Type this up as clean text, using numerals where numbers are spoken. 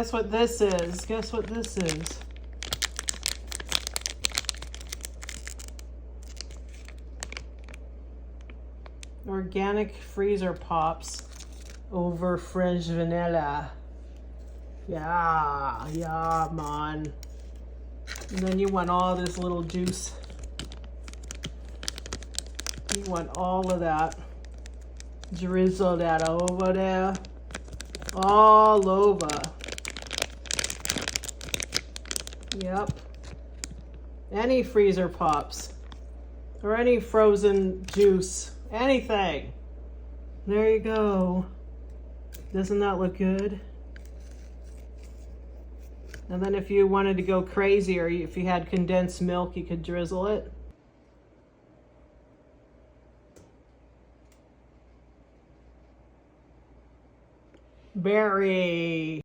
Guess what this is? Guess what this is? Organic freezer pops over fresh vanilla. Yeah, man. And then you want all this little juice. You want all of that. Drizzle that over there. All over. Yep. Any freezer pops. Or any frozen juice. Anything. There you go. Doesn't that look good? And then if you wanted to go crazy, or if you had condensed milk, you could drizzle it. Berry.